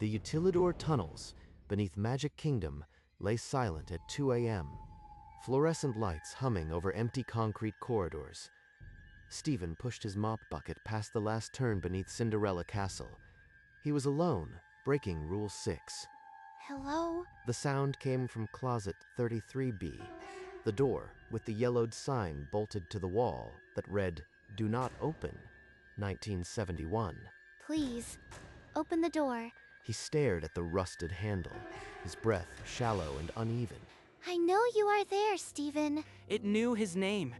The Utilidor tunnels beneath Magic Kingdom lay silent at 2 a.m., fluorescent lights humming over empty concrete corridors. Stephen pushed his mop bucket past the last turn beneath Cinderella Castle. He was alone, breaking Rule 6. Hello? The sound came from Closet 33B, the door with the yellowed sign bolted to the wall that read, "Do not open, 1971. Please, open the door. He stared at the rusted handle, his breath shallow and uneven. I know you are there, Stephen. It knew his name.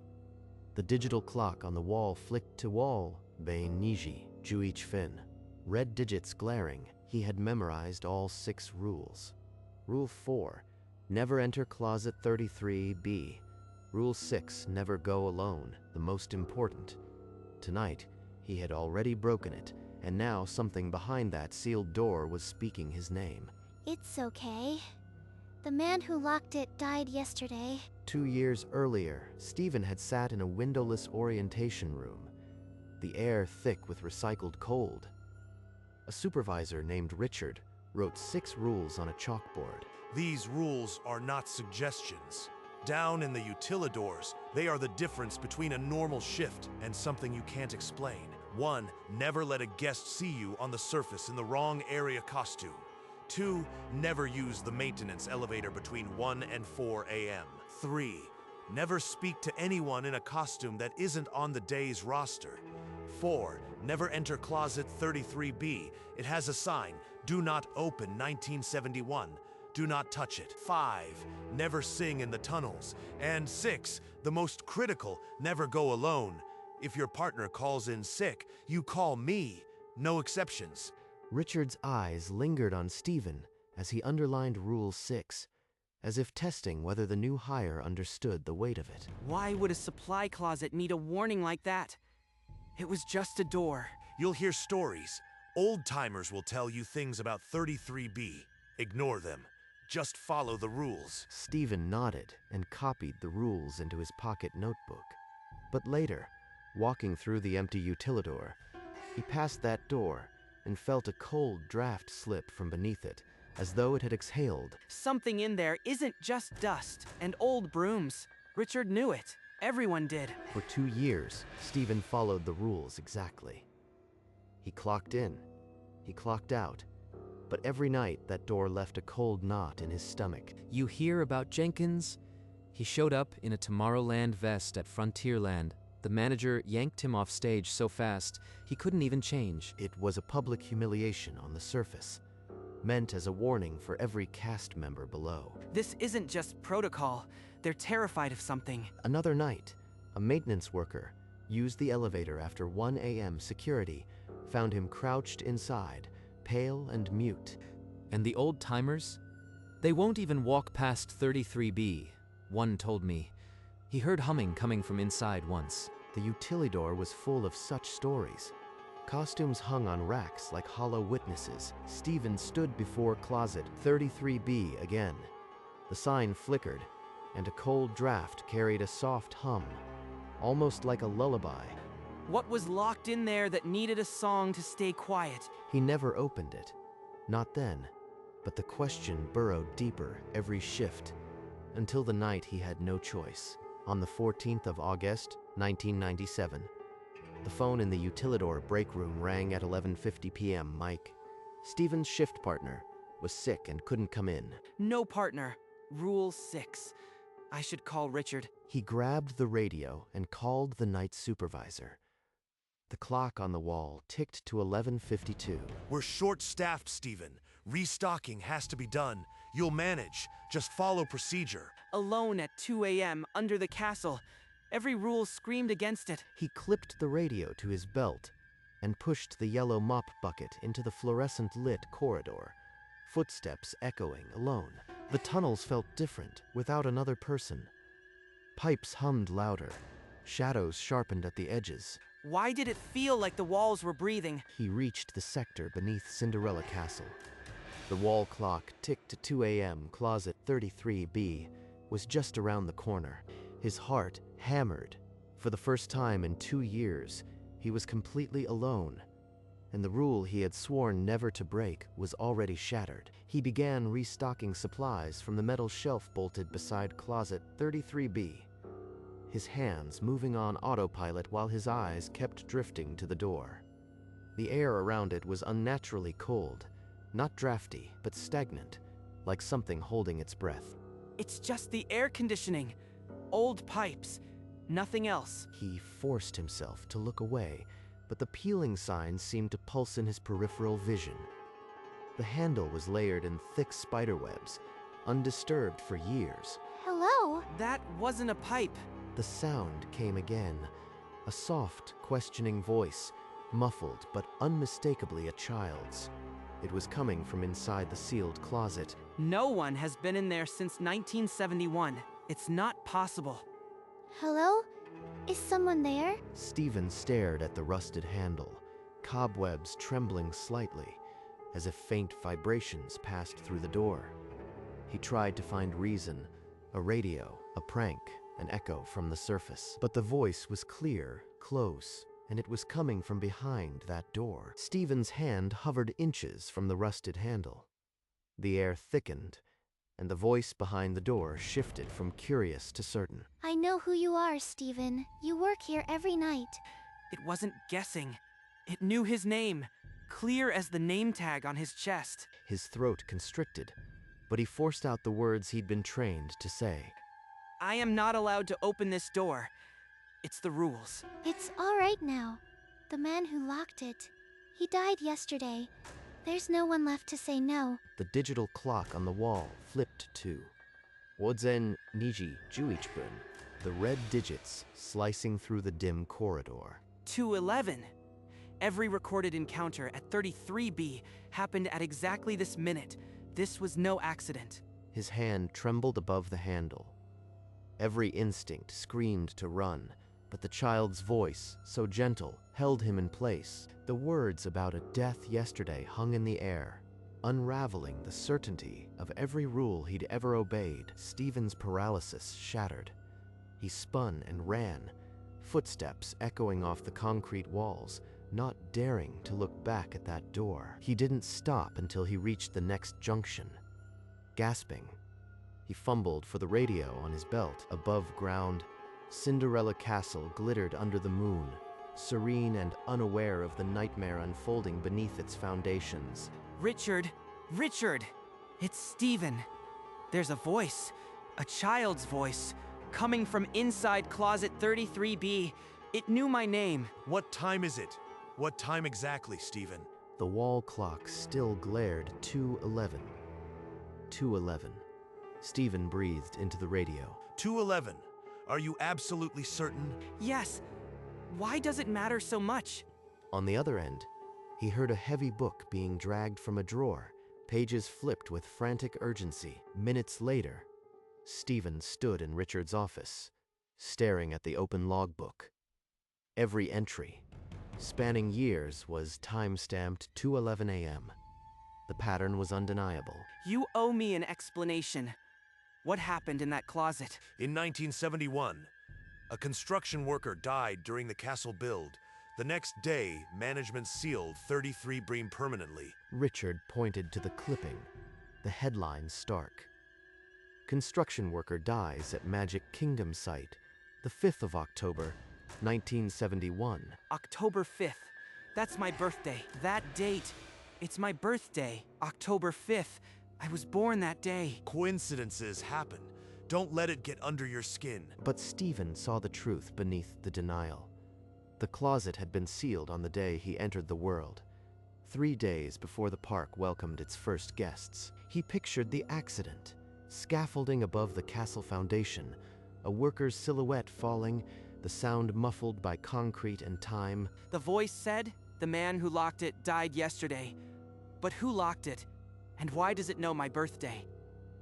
The digital clock on the wall flicked to wall, Bain Niji, Juich Fin. Red digits glaring, he had memorized all 6 rules. Rule 4, never enter Closet 33B. Rule 6, never go alone, the most important. Tonight, he had already broken it, and now something behind that sealed door was speaking his name. It's okay. The man who locked it died yesterday. 2 years earlier, Stephen had sat in a windowless orientation room, the air thick with recycled cold. A supervisor named Richard wrote 6 rules on a chalkboard. These rules are not suggestions. Down in the utilidors, they are the difference between a normal shift and something you can't explain. 1. Never let a guest see you on the surface in the wrong area costume. 2. Never use the maintenance elevator between 1 and 4 a.m. 3. Never speak to anyone in a costume that isn't on the day's roster. 4. Never enter Closet 33B. It has a sign, "Do not open 1971. Do not touch it." 5. Never sing in the tunnels. And 6. The most critical, never go alone. If your partner calls in sick, you call me. No exceptions. Richard's eyes lingered on Stephen as he underlined Rule 6, as if testing whether the new hire understood the weight of it. Why would a supply closet need a warning like that? It was just a door. You'll hear stories. Old-timers will tell you things about 33B. Ignore them. Just follow the rules. Stephen nodded and copied the rules into his pocket notebook. But later, walking through the empty utilidor, he passed that door and felt a cold draft slip from beneath it, as though it had exhaled. Something in there isn't just dust and old brooms. Richard knew it. Everyone did. For 2 years, Stephen followed the rules exactly. He clocked in, he clocked out, but every night that door left a cold knot in his stomach. You hear about Jenkins? He showed up in a Tomorrowland vest at Frontierland. The manager yanked him off stage so fast, he couldn't even change. It was a public humiliation on the surface, meant as a warning for every cast member below. This isn't just protocol. They're terrified of something. Another night, a maintenance worker used the elevator after 1 a.m. Security found him crouched inside, pale and mute. And the old-timers? They won't even walk past 33B, one told me. He heard humming coming from inside once. The utilidor was full of such stories. Costumes hung on racks like hollow witnesses. Stephen stood before Closet 33B again. The sign flickered, and a cold draft carried a soft hum, almost like a lullaby. What was locked in there that needed a song to stay quiet? He never opened it. Not then, but the question burrowed deeper every shift, until the night he had no choice. On the 14th of August, 1997, the phone in the utilidor break room rang at 11:50 p.m. Mike, Stephen's shift partner, was sick and couldn't come in. No partner. Rule 6. I should call Richard. He grabbed the radio and called the night supervisor. The clock on the wall ticked to 11:52. We're short-staffed, Stephen. Restocking has to be done. You'll manage. Just follow procedure. Alone at 2 a.m. under the castle. Every rule screamed against it. He clipped the radio to his belt and pushed the yellow mop bucket into the fluorescent-lit corridor, footsteps echoing alone. The tunnels felt different without another person. Pipes hummed louder. Shadows sharpened at the edges. Why did it feel like the walls were breathing? He reached the sector beneath Cinderella Castle. The wall clock ticked to 2 a.m. Closet 33B was just around the corner. His heart hammered. For the first time in 2 years, he was completely alone. and the rule he had sworn never to break was already shattered. He began restocking supplies from the metal shelf bolted beside closet 33B, his hands moving on autopilot while his eyes kept drifting to the door. The air around it was unnaturally cold, not drafty, but stagnant, like something holding its breath. It's just the air conditioning. Old pipes. Nothing else. He forced himself to look away, but the peeling sign seemed to pulse in his peripheral vision. The handle was layered in thick spiderwebs, undisturbed for years. Hello? That wasn't a pipe. The sound came again, a soft, questioning voice, muffled but unmistakably a child's. It was coming from inside the sealed closet. No one has been in there since 1971. It's not possible. Hello? Is someone there? Stephen stared at the rusted handle, cobwebs trembling slightly, as if faint vibrations passed through the door. He tried to find reason, a radio, a prank, an echo from the surface. But the voice was clear, close, and it was coming from behind that door. Stephen's hand hovered inches from the rusted handle. The air thickened, and the voice behind the door shifted from curious to certain. I know who you are, Stephen. You work here every night. It wasn't guessing. It knew his name, clear as the name tag on his chest. His throat constricted, but he forced out the words he'd been trained to say. I am not allowed to open this door. It's the rules. It's all right now. The man who locked it, he died yesterday. There's no one left to say no. The digital clock on the wall flipped to Wozen Niji Juichbun, the red digits slicing through the dim corridor. 211. Every recorded encounter at 33B happened at exactly this minute. This was no accident. His hand trembled above the handle. Every instinct screamed to run, but the child's voice, so gentle, held him in place. The words about a death yesterday hung in the air, unraveling the certainty of every rule he'd ever obeyed. Stephen's paralysis shattered. He spun and ran, footsteps echoing off the concrete walls, not daring to look back at that door. He didn't stop until he reached the next junction. Gasping, he fumbled for the radio on his belt. Above ground, Cinderella Castle glittered under the moon, serene and unaware of the nightmare unfolding beneath its foundations. Richard! Richard! It's Stephen. There's a voice, a child's voice, coming from inside closet 33B. It knew my name. What time is it? What time exactly, Stephen? The wall clock still glared 2:11. 2:11. Stephen breathed into the radio. 2:11. Are you absolutely certain? Yes. Why does it matter so much? On the other end, he heard a heavy book being dragged from a drawer, pages flipped with frantic urgency. Minutes later, Stephen stood in Richard's office, staring at the open logbook. Every entry, spanning years, was time-stamped 2:11 a.m. The pattern was undeniable. You owe me an explanation. What happened in that closet? In 1971, a construction worker died during the castle build. The next day, management sealed 33 Bream permanently. Richard pointed to the clipping, the headline stark. Construction worker dies at Magic Kingdom site, the 5th of October, 1971. October 5th. That's my birthday. That date. It's my birthday. October 5th. I was born that day. Coincidences happen. Don't let it get under your skin. But Stephen saw the truth beneath the denial. The closet had been sealed on the day he entered the world, 3 days before the park welcomed its first guests. He pictured the accident, scaffolding above the castle foundation, a worker's silhouette falling, the sound muffled by concrete and time. The voice said the man who locked it died yesterday. But who locked it? And why does it know my birthday?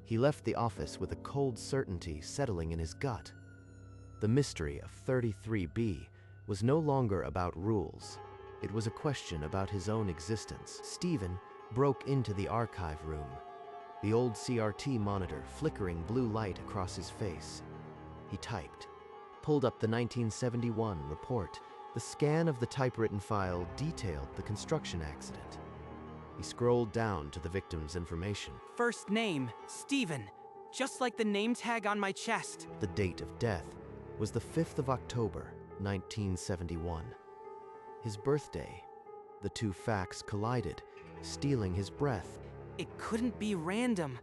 He left the office with a cold certainty settling in his gut. The mystery of 33B was no longer about rules. It was a question about his own existence. Stephen broke into the archive room, the old CRT monitor flickering blue light across his face. He typed, pulled up the 1971 report, The scan of the typewritten file detailed the construction accident. He scrolled down to the victim's information. First name, Steven. Just like the name tag on my chest. The date of death was the 5th of October, 1971. His birthday. The two facts collided, stealing his breath. It couldn't be random.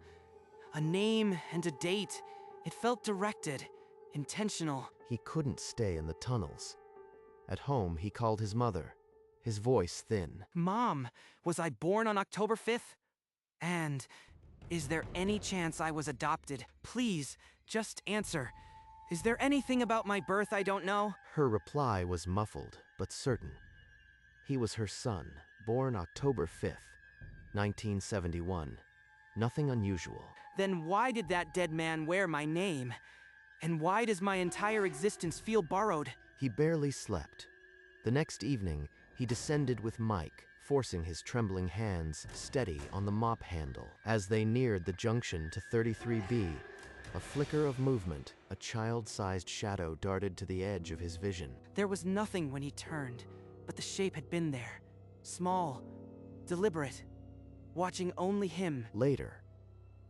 A name and a date. It felt directed, intentional. He couldn't stay in the tunnels. At home, he called his mother, his voice thin. Mom, was I born on October 5th? And is there any chance I was adopted? Please, just answer. Is there anything about my birth I don't know? Her reply was muffled, but certain. He was her son, born October 5th, 1971. Nothing unusual. Then why did that dead man wear my name? And why does my entire existence feel borrowed? He barely slept. The next evening, he descended with Mike, forcing his trembling hands steady on the mop handle. As they neared the junction to 33B, a flicker of movement, a child-sized shadow darted to the edge of his vision. There was nothing when he turned, but the shape had been there. Small, deliberate, watching only him. Later,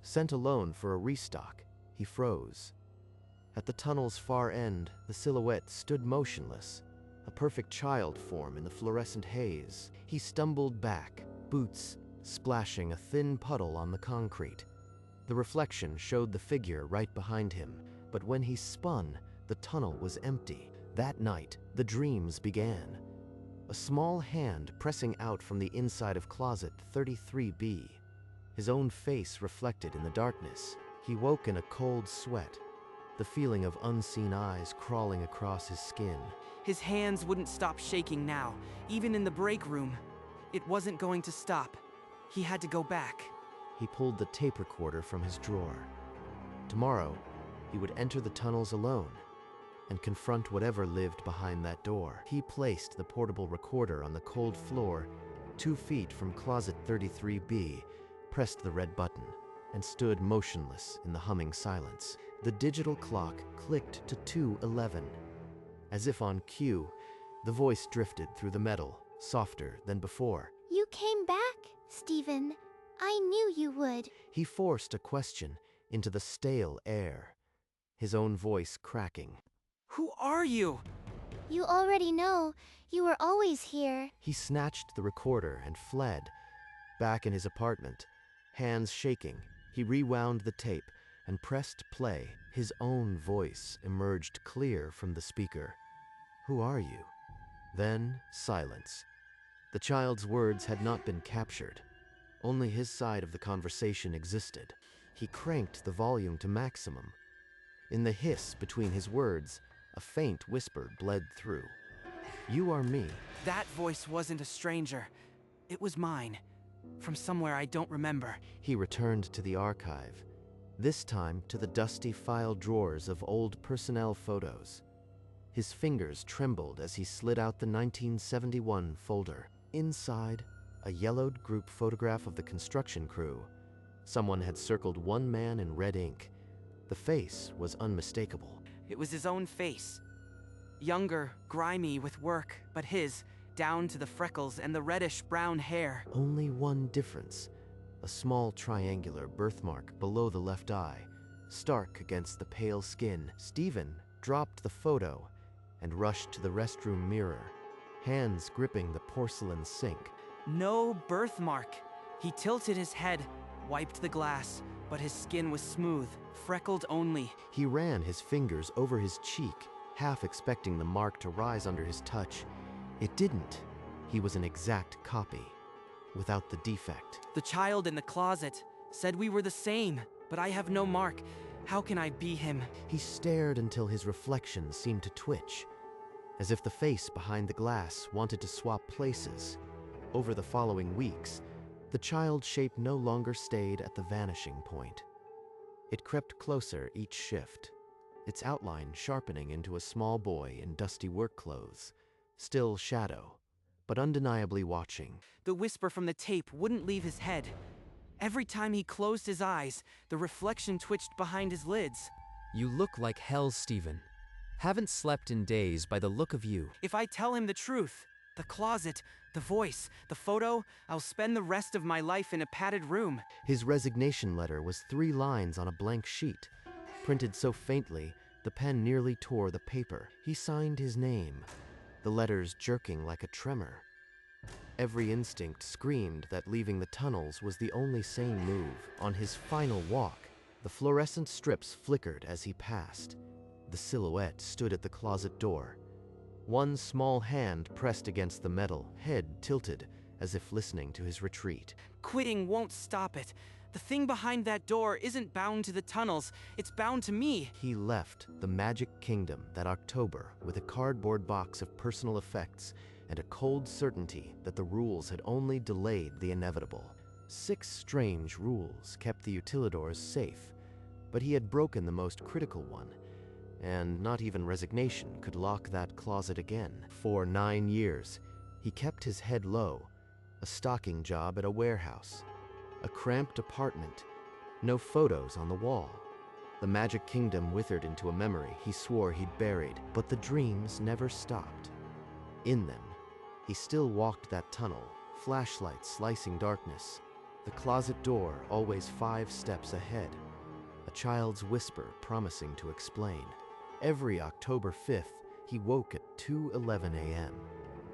sent alone for a restock, he froze. At the tunnel's far end, the silhouette stood motionless, a perfect child form in the fluorescent haze. He stumbled back, boots splashing a thin puddle on the concrete. The reflection showed the figure right behind him, but when he spun, the tunnel was empty. That night, the dreams began. A small hand pressing out from the inside of closet 33B. His own face reflected in the darkness. He woke in a cold sweat, the feeling of unseen eyes crawling across his skin. His hands wouldn't stop shaking now, even in the break room. It wasn't going to stop. He had to go back. He pulled the tape recorder from his drawer. Tomorrow, he would enter the tunnels alone and confront whatever lived behind that door. He placed the portable recorder on the cold floor, 2 feet from closet 33B, pressed the red button, and stood motionless in the humming silence. The digital clock clicked to 2:11. As if on cue, the voice drifted through the metal, softer than before. You came back, Steven. I knew you would. He forced a question into the stale air, his own voice cracking. Who are you? You already know. You were always here. He snatched the recorder and fled. Back in his apartment, hands shaking, he rewound the tape and pressed play. His own voice emerged clear from the speaker. Who are you? Then silence. The child's words had not been captured. Only his side of the conversation existed. He cranked the volume to maximum. In the hiss between his words, a faint whisper bled through. You are me. That voice wasn't a stranger. It was mine. From somewhere I don't remember. He returned to the archive, this time to the dusty file drawers of old personnel photos. His fingers trembled as he slid out the 1971 folder. Inside, a yellowed group photograph of the construction crew. Someone had circled one man in red ink. The face was unmistakable. It was his own face. Younger, grimy with work, but his, down to the freckles and the reddish-brown hair. Only one difference. A small triangular birthmark below the left eye, stark against the pale skin. Steven dropped the photo and rushed to the restroom mirror, hands gripping the porcelain sink. No birthmark. He tilted his head, wiped the glass, but his skin was smooth, freckled only. He ran his fingers over his cheek, half expecting the mark to rise under his touch. It didn't. He was an exact copy, without the defect. The child in the closet said we were the same, but I have no mark. How can I be him? He stared until his reflection seemed to twitch, as if the face behind the glass wanted to swap places. Over the following weeks, the child's shape no longer stayed at the vanishing point. It crept closer each shift, its outline sharpening into a small boy in dusty work clothes, still shadow, but undeniably watching. The whisper from the tape wouldn't leave his head. Every time he closed his eyes, the reflection twitched behind his lids. You look like hell, Steven. Haven't slept in days by the look of you. If I tell him the truth, the closet, the voice, the photo, I'll spend the rest of my life in a padded room. His resignation letter was 3 lines on a blank sheet. Printed so faintly, the pen nearly tore the paper. He signed his name, the letters jerking like a tremor. Every instinct screamed that leaving the tunnels was the only sane move. On his final walk, the fluorescent strips flickered as he passed. The silhouette stood at the closet door. One small hand pressed against the metal, head tilted, as if listening to his retreat. Quitting won't stop it. The thing behind that door isn't bound to the tunnels, it's bound to me. He left the Magic Kingdom that October with a cardboard box of personal effects and a cold certainty that the rules had only delayed the inevitable. 6 strange rules kept the utilidors safe, but he had broken the most critical one, and not even resignation could lock that closet again. For 9 years, he kept his head low, a stocking job at a warehouse, a cramped apartment, no photos on the wall. The Magic Kingdom withered into a memory he swore he'd buried, but the dreams never stopped. In them, he still walked that tunnel, flashlight slicing darkness, the closet door always 5 steps ahead, a child's whisper promising to explain. Every October 5th, he woke at 2:11 a.m.,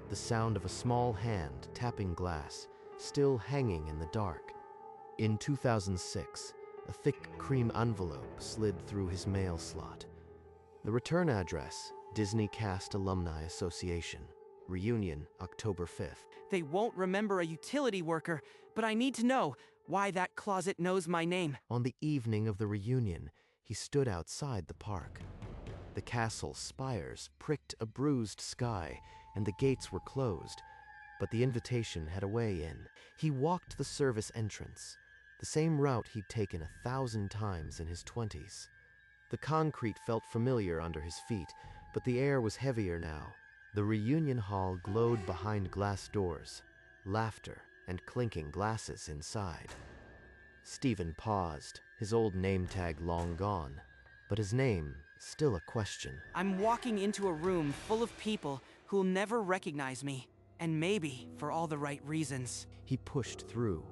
the sound of a small hand tapping glass, still hanging in the dark. In 2006, a thick cream envelope slid through his mail slot. The return address, Disney Cast Alumni Association. Reunion, October 5th. They won't remember a utility worker, but I need to know why that closet knows my name. On the evening of the reunion, he stood outside the park. The castle's spires pricked a bruised sky, and the gates were closed, but the invitation had a way in. He walked the service entrance, the same route he'd taken 1,000 times in his 20s. The concrete felt familiar under his feet, but the air was heavier now. The reunion hall glowed behind glass doors, laughter and clinking glasses inside. Stephen paused, his old name tag long gone, but his name still a question. I'm walking into a room full of people who'll never recognize me, and maybe for all the right reasons. He pushed through.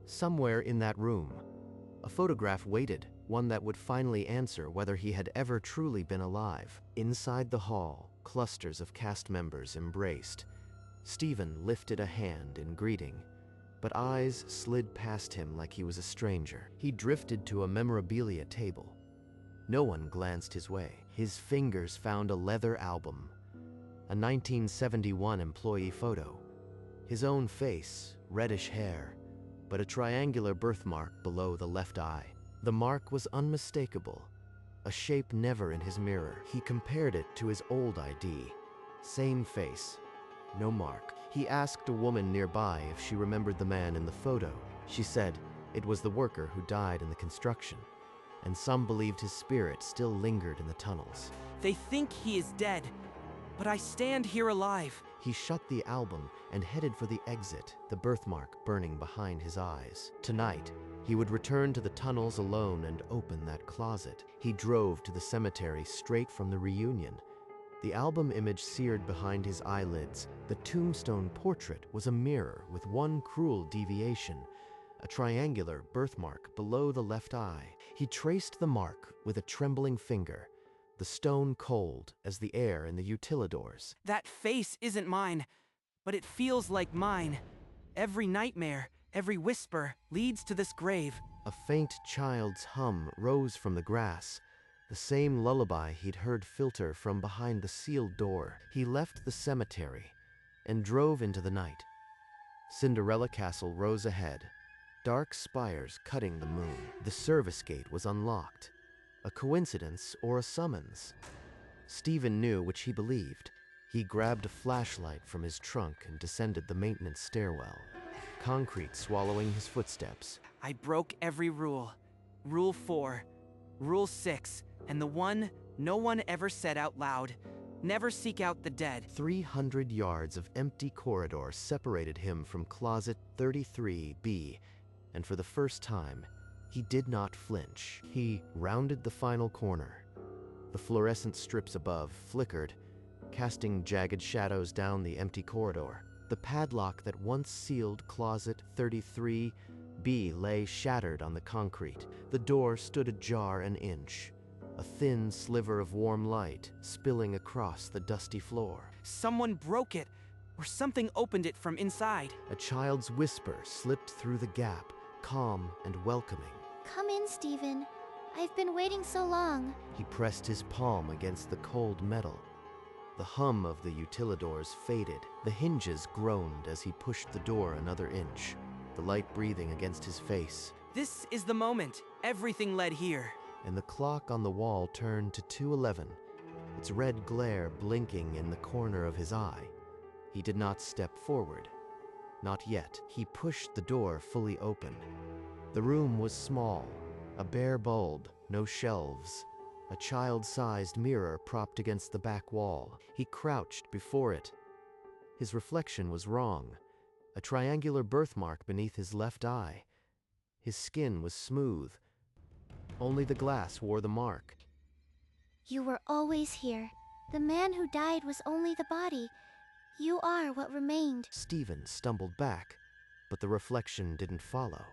Somewhere in that room, a photograph waited, one that would finally answer whether he had ever truly been alive. Inside the hall, clusters of cast members embraced. Stephen lifted a hand in greeting, but eyes slid past him like he was a stranger. He drifted to a memorabilia table. No one glanced his way. His fingers found a leather album, a 1971 employee photo. His own face, reddish hair, but a triangular birthmark below the left eye. The mark was unmistakable, a shape never in his mirror. He compared it to his old ID. Same face, no mark. He asked a woman nearby if she remembered the man in the photo. She said it was the worker who died in the construction, and some believed his spirit still lingered in the tunnels. They think he is dead, but I stand here alive. He shut the album and headed for the exit, the birthmark burning behind his eyes. Tonight, he would return to the tunnels alone and open that closet. He drove to the cemetery straight from the reunion. The album image seared behind his eyelids, the tombstone portrait was a mirror with one cruel deviation, a triangular birthmark below the left eye. He traced the mark with a trembling finger, the stone cold as the air in the utilidors. That face isn't mine, but it feels like mine. Every nightmare, every whisper leads to this grave. A faint child's hum rose from the grass, the same lullaby he'd heard filter from behind the sealed door. He left the cemetery and drove into the night. Cinderella Castle rose ahead, dark spires cutting the moon. The service gate was unlocked. A coincidence or a summons? Stephen knew which he believed. He grabbed a flashlight from his trunk and descended the maintenance stairwell, concrete swallowing his footsteps. I broke every rule. Rule 4, Rule 6, and the one no one ever said out loud. Never seek out the dead. 300 yards of empty corridor separated him from closet 33B, and for the first time, he did not flinch. He rounded the final corner. The fluorescent strips above flickered, casting jagged shadows down the empty corridor. The padlock that once sealed closet 33B lay shattered on the concrete. The door stood ajar an inch, a thin sliver of warm light spilling across the dusty floor. Someone broke it, or something opened it from inside. A child's whisper slipped through the gap, calm and welcoming. Come in, Stephen. I've been waiting so long. He pressed his palm against the cold metal. The hum of the utilidors faded. The hinges groaned as he pushed the door another inch, the light breathing against his face. This is the moment. Everything led here. And the clock on the wall turned to 2:11, its red glare blinking in the corner of his eye. He did not step forward. Not yet. He pushed the door fully open. The room was small, a bare bulb, no shelves, a child-sized mirror propped against the back wall. He crouched before it. His reflection was wrong, a triangular birthmark beneath his left eye. His skin was smooth. Only the glass wore the mark. You were always here. The man who died was only the body. You are what remained. Stephen stumbled back, but the reflection didn't follow.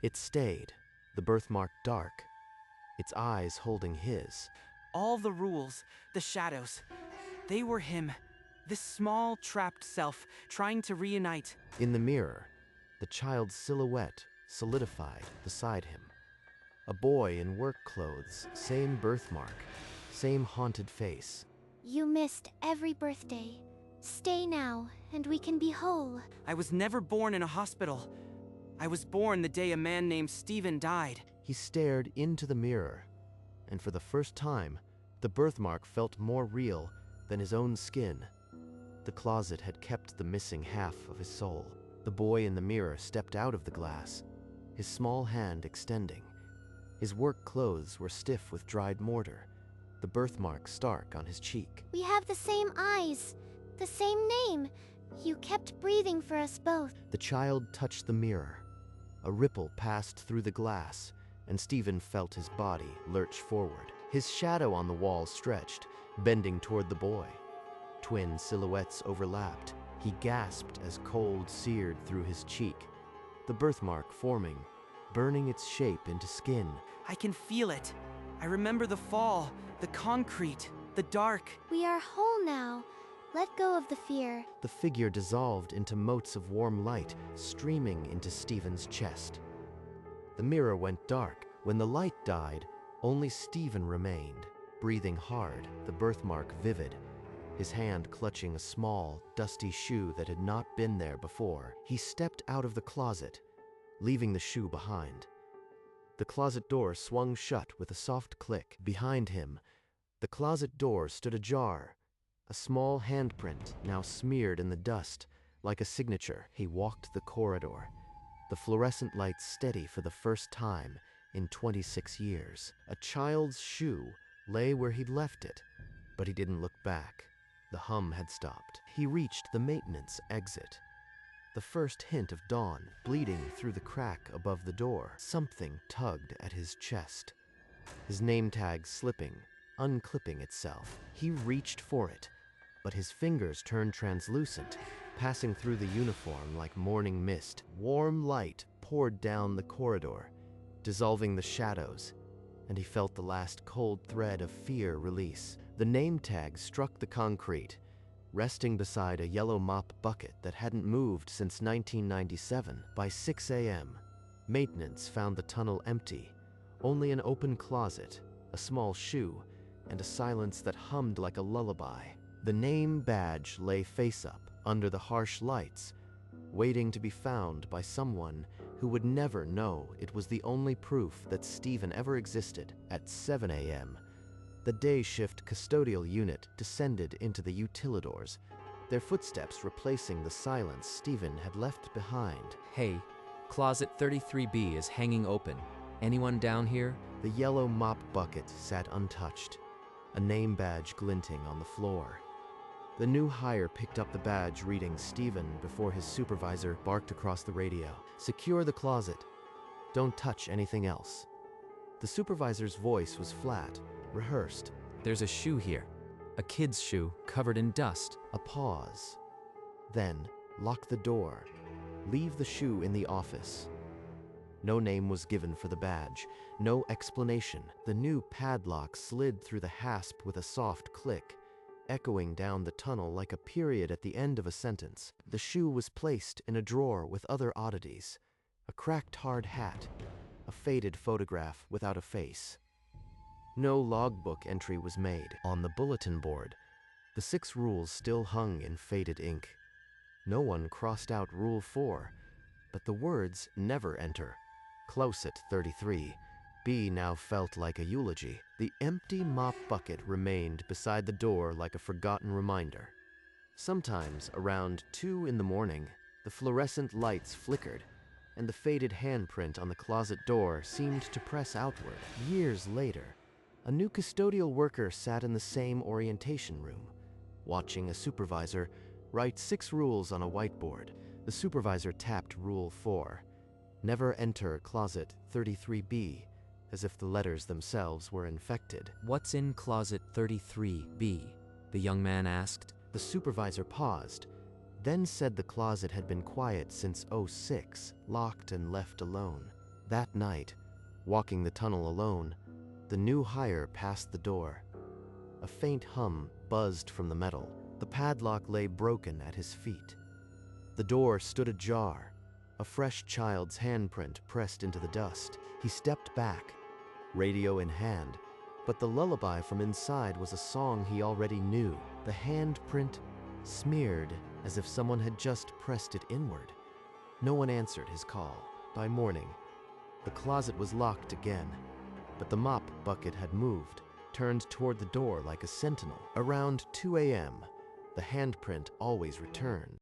It stayed, the birthmark dark, its eyes holding his. All the rules, the shadows, they were him. This small, trapped self, trying to reunite. In the mirror, the child's silhouette solidified beside him. A boy in work clothes, same birthmark, same haunted face. You missed every birthday. Stay now, and we can be whole. I was never born in a hospital. I was born the day a man named Stephen died. He stared into the mirror, and for the first time, the birthmark felt more real than his own skin. The closet had kept the missing half of his soul. The boy in the mirror stepped out of the glass, his small hand extending. His work clothes were stiff with dried mortar, the birthmark stark on his cheek. We have the same eyes, the same name. You kept breathing for us both. The child touched the mirror. A ripple passed through the glass, and Stephen felt his body lurch forward. His shadow on the wall stretched, bending toward the boy. Twin silhouettes overlapped. He gasped as cold seared through his cheek, the birthmark forming, burning its shape into skin. I can feel it. I remember the fall, the concrete, the dark. We are whole now. Let go of the fear. The figure dissolved into motes of warm light, streaming into Stephen's chest. The mirror went dark. When the light died, only Stephen remained, breathing hard, the birthmark vivid, his hand clutching a small, dusty shoe that had not been there before. He stepped out of the closet, leaving the shoe behind. The closet door swung shut with a soft click. Behind him, the closet door stood ajar, a small handprint now smeared in the dust, like a signature. He walked the corridor, the fluorescent light steady for the first time in 26 years. A child's shoe lay where he'd left it, but he didn't look back. The hum had stopped. He reached the maintenance exit. The first hint of dawn bleeding through the crack above the door. Something tugged at his chest, his name tag slipping, unclipping itself. He reached for it, but his fingers turned translucent, passing through the uniform like morning mist. Warm light poured down the corridor, dissolving the shadows, and he felt the last cold thread of fear release. The name tag struck the concrete, resting beside a yellow mop bucket that hadn't moved since 1997. By 6 a.m., maintenance found the tunnel empty, only an open closet, a small shoe, and a silence that hummed like a lullaby. The name badge lay face up under the harsh lights, waiting to be found by someone who would never know it was the only proof that Stephen ever existed. At 7 a.m., the day shift custodial unit descended into the utilidors, their footsteps replacing the silence Stephen had left behind. Hey, closet 33B is hanging open. Anyone down here? The yellow mop bucket sat untouched, a name badge glinting on the floor. The new hire picked up the badge reading Stephen before his supervisor barked across the radio. Secure the closet. Don't touch anything else. The supervisor's voice was flat, rehearsed, There's a shoe here. A kid's shoe covered in dust. A pause. Then, lock the door. Leave the shoe in the office. No name was given for the badge, no explanation. The new padlock slid through the hasp with a soft click, echoing down the tunnel like a period at the end of a sentence. The shoe was placed in a drawer with other oddities. A cracked hard hat, a faded photograph without a face. No logbook entry was made. On the bulletin board, the 6 rules still hung in faded ink. No one crossed out Rule 4, but the words never enter. Closet 33. B now felt like a eulogy. The empty mop bucket remained beside the door like a forgotten reminder. Sometimes, around 2 in the morning, the fluorescent lights flickered, and the faded handprint on the closet door seemed to press outward. Years later, a new custodial worker sat in the same orientation room, watching a supervisor write 6 rules on a whiteboard. The supervisor tapped Rule 4. Never enter Closet 33B, as if the letters themselves were infected. What's in Closet 33B? The young man asked. The supervisor paused, then said the closet had been quiet since '06, locked and left alone. That night, walking the tunnel alone, the new hire passed the door. A faint hum buzzed from the metal. The padlock lay broken at his feet. The door stood ajar, a fresh child's handprint pressed into the dust. He stepped back, radio in hand, but the lullaby from inside was a song he already knew. The handprint smeared as if someone had just pressed it inward. No one answered his call. By morning, the closet was locked again, but the mop bucket had moved, turned toward the door like a sentinel. Around 2 a.m., the handprint always returned.